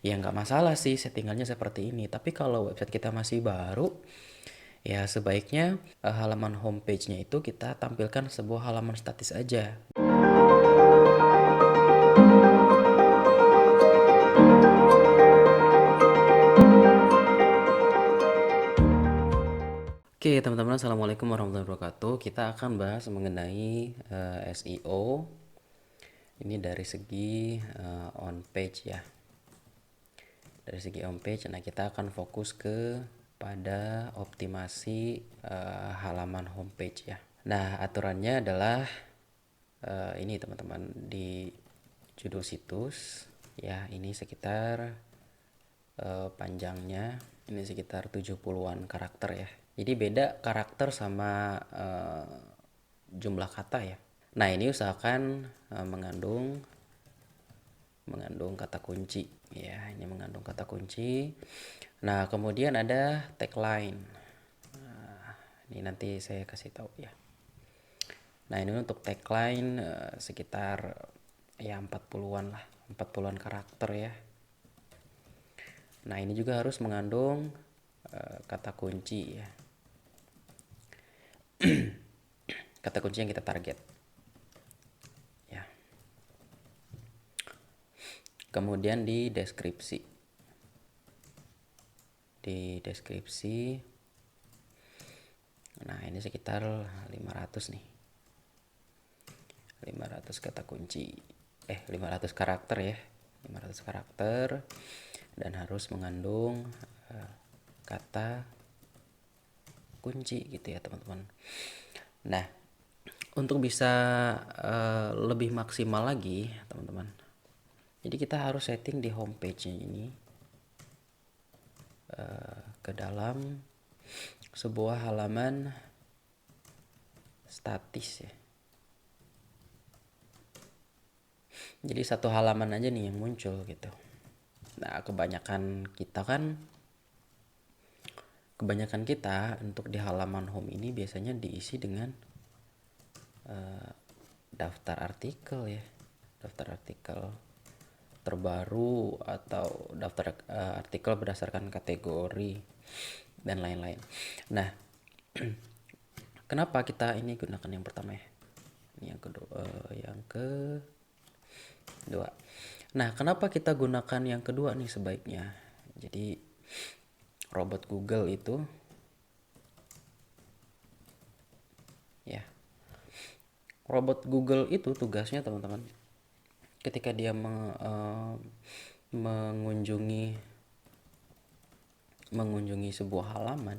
Ya nggak masalah sih settingannya seperti ini. Tapi kalau website kita masih baru, ya sebaiknya halaman homepage-nya itu kita tampilkan sebuah halaman statis aja. Oke teman-teman, assalamualaikum warahmatullahi wabarakatuh. Kita akan bahas mengenai SEO. Ini dari segi on page ya. Dari segi on page, nah kita akan fokus ke pada optimasi halaman homepage ya. Nah aturannya adalah ini teman-teman, di judul situs ya, ini sekitar panjangnya ini sekitar 70-an karakter ya. Jadi beda karakter sama jumlah kata ya. Nah ini usahakan mengandung kata kunci ya, ini mengandung kata kunci. Nah kemudian ada tagline. Ini nanti saya kasih tahu ya. Nah ini untuk tagline sekitar ya 40-an lah, 40-an karakter ya. Nah ini juga harus mengandung kata kunci ya. Kata kunci yang kita target ya. Kemudian di deskripsi nah ini sekitar 500 nih, 500 kata kunci 500 karakter ya, 500 karakter, dan harus mengandung kata kunci gitu ya teman-teman. Nah untuk bisa lebih maksimal lagi teman-teman, jadi kita harus setting di homepage-nya ini ke dalam sebuah halaman statis ya. Jadi satu halaman aja nih yang muncul gitu. Nah kebanyakan kita untuk di halaman home ini biasanya diisi dengan daftar artikel ya, daftar artikel terbaru atau daftar artikel berdasarkan kategori dan lain-lain. Nah kenapa kita ini gunakan yang pertama ya, ini yang kedua. Nah kenapa kita gunakan yang kedua nih sebaiknya? Jadi robot Google itu ya, robot Google itu tugasnya teman-teman, ketika dia mengunjungi sebuah halaman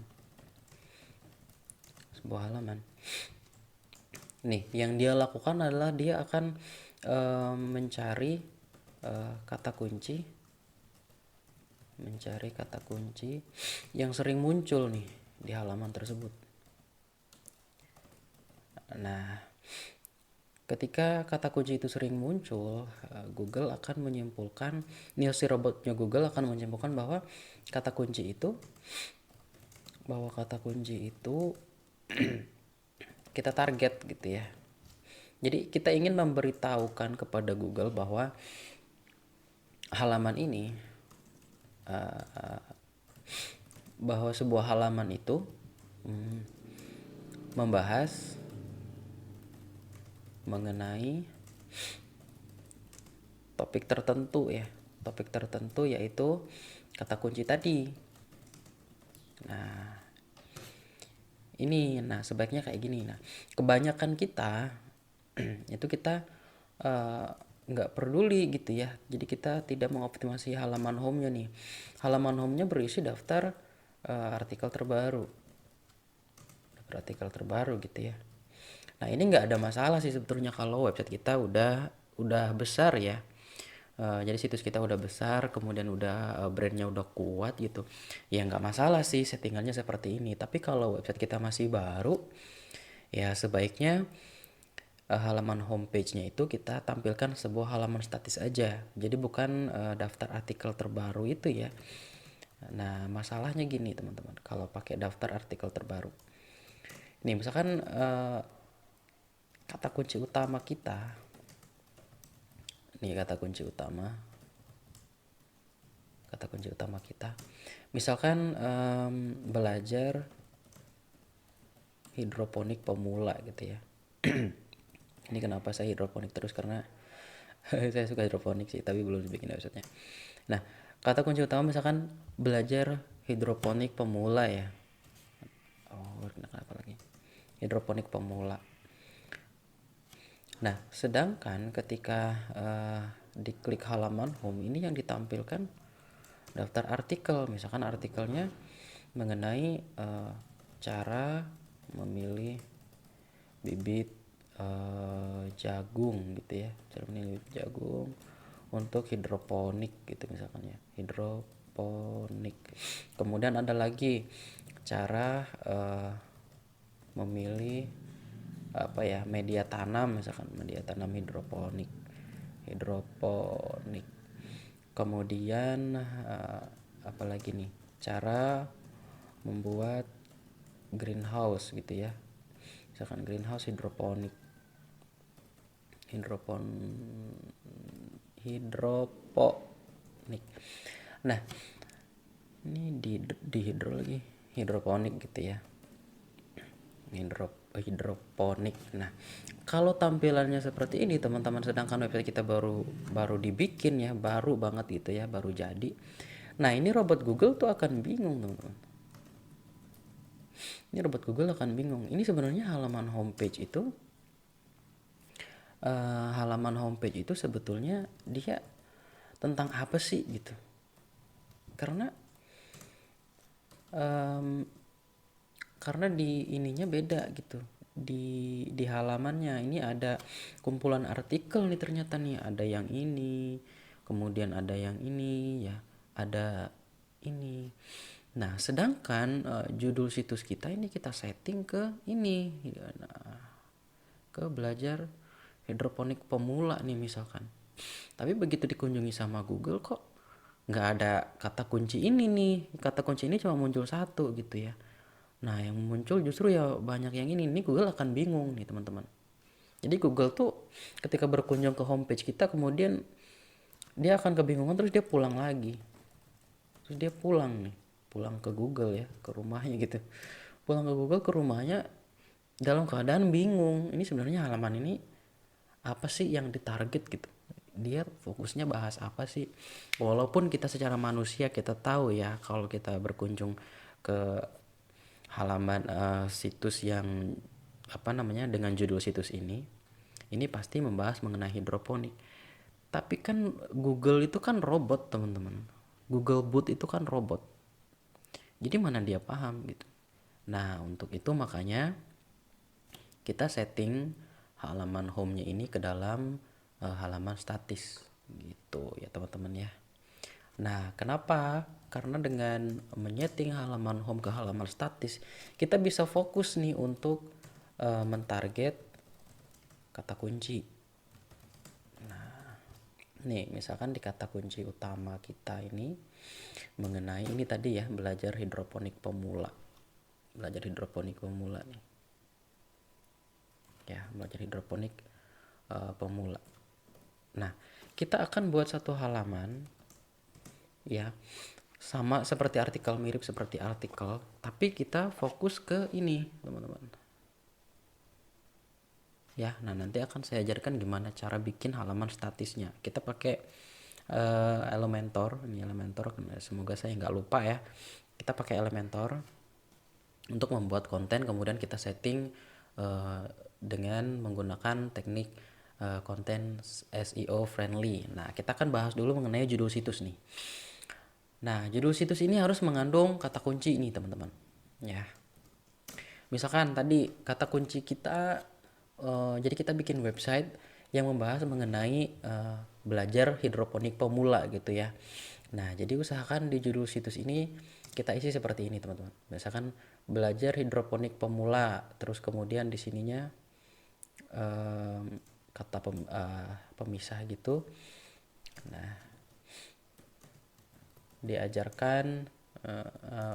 nih, yang dia lakukan adalah dia akan mencari kata kunci yang sering muncul nih di halaman tersebut. Nah ketika kata kunci itu sering muncul, Google akan menyimpulkan, si robotnya Google akan menyimpulkan bahwa kata kunci itu kita target gitu ya. Jadi kita ingin memberitahukan kepada Google bahwa halaman ini, bahwa sebuah halaman itu membahas mengenai topik tertentu ya, yaitu kata kunci tadi. Nah ini, sebaiknya kayak gini. Nah kebanyakan kita itu kita nggak peduli gitu ya, jadi kita tidak mengoptimasi halaman home-nya nih. Halaman home-nya berisi daftar artikel terbaru gitu ya. Nah ini nggak ada masalah sih sebetulnya kalau website kita udah besar ya. Jadi situs kita udah besar, kemudian udah brandnya udah kuat gitu, ya nggak masalah sih settingannya seperti ini. Tapi kalau website kita masih baru, ya sebaiknya halaman homepage-nya itu kita tampilkan sebuah halaman statis aja. Jadi bukan daftar artikel terbaru itu ya. Nah masalahnya gini teman-teman, kalau pakai daftar artikel terbaru, nih misalkan kata kunci utama kita, nih kata kunci utama kata kunci utama kita. Misalkan belajar hidroponik pemula gitu ya. Ini kenapa saya hidroponik terus, karena saya suka hidroponik sih, tapi belum bikin websitenya. Nah, kata kunci utama misalkan belajar hidroponik pemula ya. Oh, kenapa lagi? Hidroponik pemula. Nah, sedangkan ketika diklik halaman home, ini yang ditampilkan daftar artikel. Misalkan artikelnya mengenai cara memilih bibit jagung gitu ya, cara memilih bibit jagung untuk hidroponik gitu misalkan ya, hidroponik. Kemudian ada lagi cara memilih apa ya, media tanam, misalkan media tanam hidroponik. Kemudian apalagi nih, cara membuat greenhouse gitu ya, misalkan greenhouse hidroponik. Nah, ini di hidro lagi, hidroponik gitu ya, hidroponik. Nah, kalau tampilannya seperti ini teman-teman, sedangkan website kita baru dibikin ya, baru banget gitu ya, baru jadi. Nah, ini robot Google tuh akan bingung teman-teman. Ini robot Google akan bingung. Ini sebenarnya halaman homepage itu sebetulnya dia tentang apa sih gitu. Karena di ininya beda gitu, di halamannya ini ada kumpulan artikel nih, ternyata nih ada yang ini, kemudian ada yang ini ya, ada ini. Nah, sedangkan judul situs kita ini kita setting ke ini, nah, ke belajar hidroponik pemula nih misalkan. Tapi begitu dikunjungi sama Google kok nggak ada kata kunci ini nih, kata kunci ini cuma muncul satu gitu ya. Nah, yang muncul justru ya banyak yang ini Google akan bingung nih teman-teman. Jadi Google tuh ketika berkunjung ke homepage kita, kemudian dia akan kebingungan, terus dia pulang lagi. Terus dia pulang ke Google ya, ke rumahnya gitu. Pulang ke Google, ke rumahnya dalam keadaan bingung. Ini sebenarnya halaman ini apa sih yang ditarget gitu. Dia fokusnya bahas apa sih? Walaupun kita secara manusia kita tahu ya, kalau kita berkunjung ke halaman situs yang apa namanya dengan judul situs ini pasti membahas mengenai hidroponik. Tapi kan Google itu kan robot teman-teman. Google Bot itu kan robot. Jadi mana dia paham gitu. Nah, untuk itu makanya kita setting halaman home-nya ini ke dalam halaman statis gitu ya teman-teman ya. Nah, kenapa? Karena dengan menyeting halaman home ke halaman statis, kita bisa fokus nih untuk mentarget kata kunci. Nah, nih misalkan di kata kunci utama kita ini mengenai ini tadi ya, belajar hidroponik pemula. Belajar hidroponik pemula nih. Ya, belajar hidroponik pemula. Nah, kita akan buat satu halaman ya, sama seperti artikel, mirip seperti artikel, tapi kita fokus ke ini teman-teman ya. Nah, nanti akan saya ajarkan gimana cara bikin halaman statisnya. Kita pakai Elementor. Ini Elementor, semoga saya nggak lupa ya. Kita pakai Elementor untuk membuat konten, kemudian kita setting dengan menggunakan teknik konten SEO friendly. Nah, kita akan bahas dulu mengenai judul situs nih. Nah, judul situs ini harus mengandung kata kunci nih teman-teman ya. Misalkan tadi kata kunci kita jadi kita bikin website yang membahas mengenai belajar hidroponik pemula gitu ya. Nah, jadi usahakan di judul situs ini kita isi seperti ini teman-teman. Misalkan belajar hidroponik pemula, terus kemudian di sininya kata pemisah gitu. Nah, diajarkan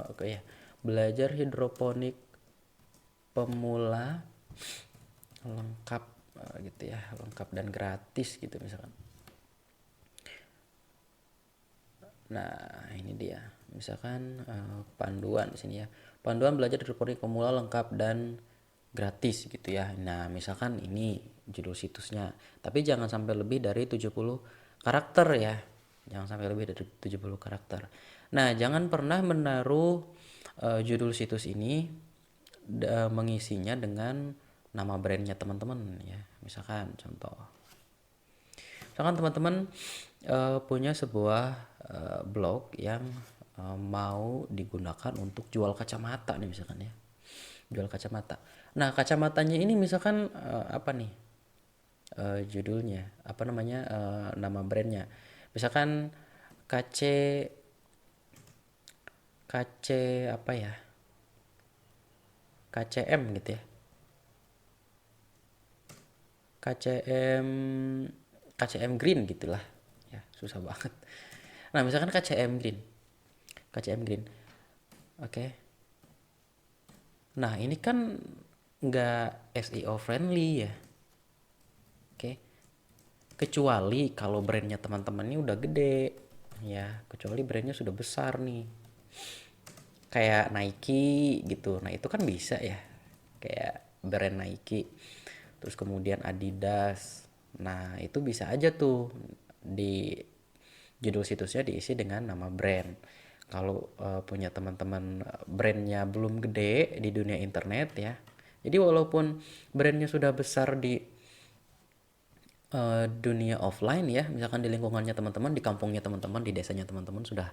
oke ya, belajar hidroponik pemula lengkap gitu ya, lengkap dan gratis gitu misalkan. Nah, ini dia. Misalkan panduan di sini ya. Panduan belajar hidroponik pemula lengkap dan gratis gitu ya. Nah, misalkan ini judul situsnya. Tapi jangan sampai lebih dari 70 karakter ya. Jangan sampai lebih dari 70 karakter. Nah, jangan pernah menaruh judul situs ini mengisinya dengan nama brandnya teman-teman ya. Misalkan teman-teman punya sebuah blog yang mau digunakan untuk jual kacamata nih misalkan ya, jual kacamata. Nah, kacamatanya ini misalkan apa nih judulnya, apa namanya, nama brandnya, misalkan KC KC apa ya, KCM gitu ya, KCM KCM Green gitulah ya, susah banget. Nah, misalkan KCM Green, oke. Nah, ini kan nggak SEO friendly ya, oke. Kecuali kalau brandnya teman-teman ini udah gede ya, kecuali brandnya sudah besar nih, kayak Nike gitu. Nah, itu kan bisa ya, kayak brand Nike, terus kemudian Adidas. Nah, itu bisa aja tuh di judul situsnya diisi dengan nama brand. Kalau punya teman-teman brandnya belum gede di dunia internet ya, jadi walaupun brandnya sudah besar di dunia offline ya, misalkan di lingkungannya teman-teman, di kampungnya teman-teman, di desanya teman-teman sudah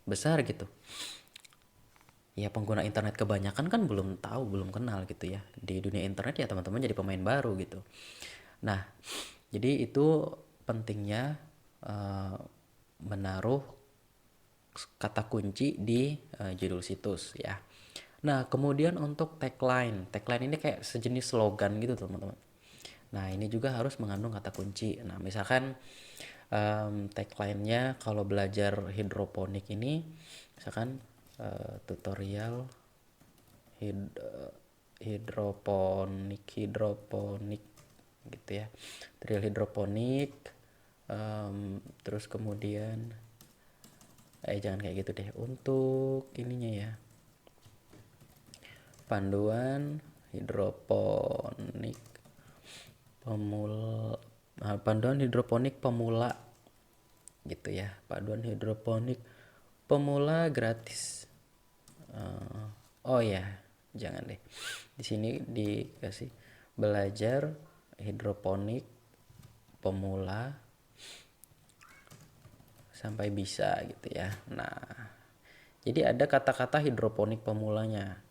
besar gitu, ya pengguna internet kebanyakan kan belum tahu, belum kenal gitu ya di dunia internet, ya teman-teman jadi pemain baru gitu. Nah, jadi itu pentingnya eh, menaruh kata kunci di judul situs ya. Nah, kemudian untuk tagline ini kayak sejenis slogan gitu teman-teman. Nah, ini juga harus mengandung kata kunci. Nah, misalkan tagline-nya kalau belajar hidroponik ini, misalkan tutorial hid- hidroponik gitu ya, tutorial hidroponik, terus kemudian jangan kayak gitu deh, untuk ininya ya, panduan hidroponik pemula, panduan hidroponik pemula gitu ya, panduan hidroponik pemula gratis. Oh ya, jangan deh, di sini dikasih belajar hidroponik pemula sampai bisa gitu ya. Nah, jadi ada kata-kata hidroponik pemulanya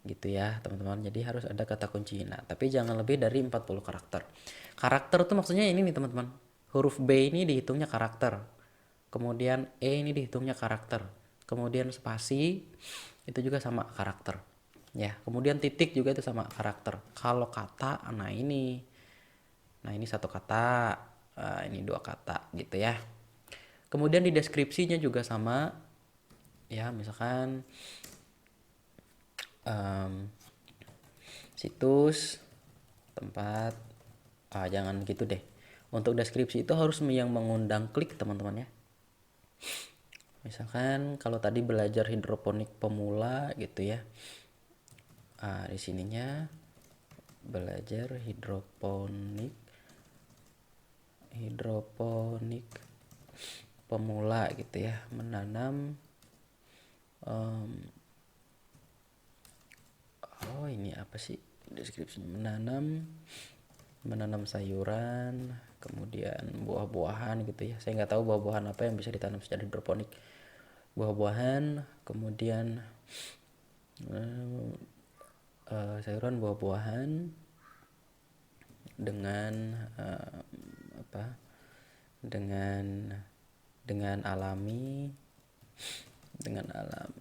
gitu ya teman-teman, jadi harus ada kata kunci. Nah, tapi jangan lebih dari 40 karakter. Karakter tuh maksudnya ini nih teman-teman, huruf B ini dihitungnya karakter, kemudian E ini dihitungnya karakter, kemudian spasi itu juga sama karakter ya, kemudian titik juga itu sama karakter. Kalau kata, nah ini satu kata, ini dua kata gitu ya. Kemudian di deskripsinya juga sama ya, misalkan um, situs, tempat, jangan gitu deh. Untuk deskripsi itu harus yang mengundang klik teman-teman ya. Misalkan kalau tadi belajar hidroponik pemula gitu ya, di sininya belajar hidroponik pemula gitu ya, menanam ini apa sih deskripsinya, menanam sayuran, kemudian buah-buahan gitu ya. Saya nggak tahu buah-buahan apa yang bisa ditanam secara hidroponik. Buah-buahan, kemudian sayuran, buah-buahan dengan apa? Dengan alami, dengan alam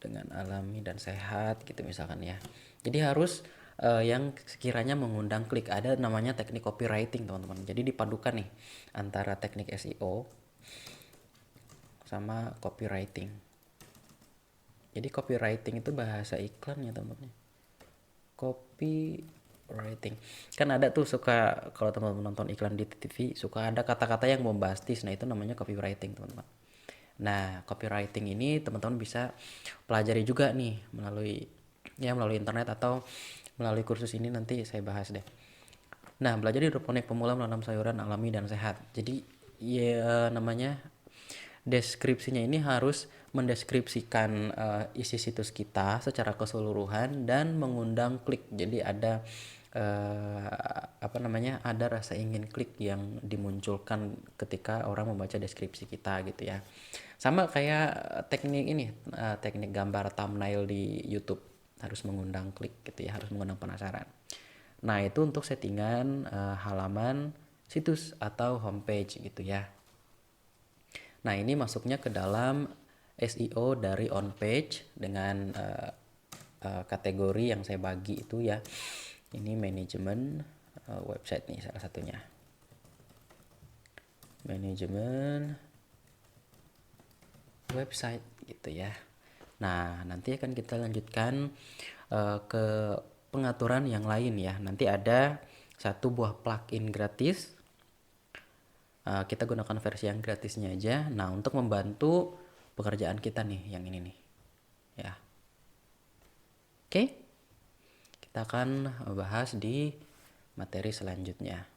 dengan alami dan sehat gitu misalkan ya. Jadi harus yang sekiranya mengundang klik. Ada namanya teknik copywriting teman-teman. Jadi dipadukan nih antara teknik SEO sama copywriting. Jadi copywriting itu bahasa iklan ya teman-teman. Copywriting kan ada tuh, suka kalau teman-teman nonton iklan di TV suka ada kata-kata yang bombastis. Nah, itu namanya copywriting teman-teman. Nah, copywriting ini teman-teman bisa pelajari juga nih melalui internet atau melalui kursus ini, nanti saya bahas deh. Nah, belajar hidroponik pemula menanam sayuran alami dan sehat. Jadi ya namanya deskripsinya ini harus mendeskripsikan isi situs kita secara keseluruhan dan mengundang klik. Jadi ada ada rasa ingin klik yang dimunculkan ketika orang membaca deskripsi kita gitu ya. Sama kayak teknik ini, teknik gambar thumbnail di YouTube, harus mengundang klik gitu ya, harus mengundang penasaran. Nah, itu untuk settingan halaman situs atau homepage gitu ya. Nah, ini masuknya ke dalam SEO dari on page dengan kategori yang saya bagi itu ya. Ini manajemen website nih salah satunya. Manajemen website gitu ya. Nah, nanti akan kita lanjutkan ke pengaturan yang lain ya. Nanti ada satu buah plugin gratis. Kita gunakan versi yang gratisnya aja. Nah, untuk membantu pekerjaan kita nih, yang ini nih. Ya. Oke. Kita akan bahas di materi selanjutnya.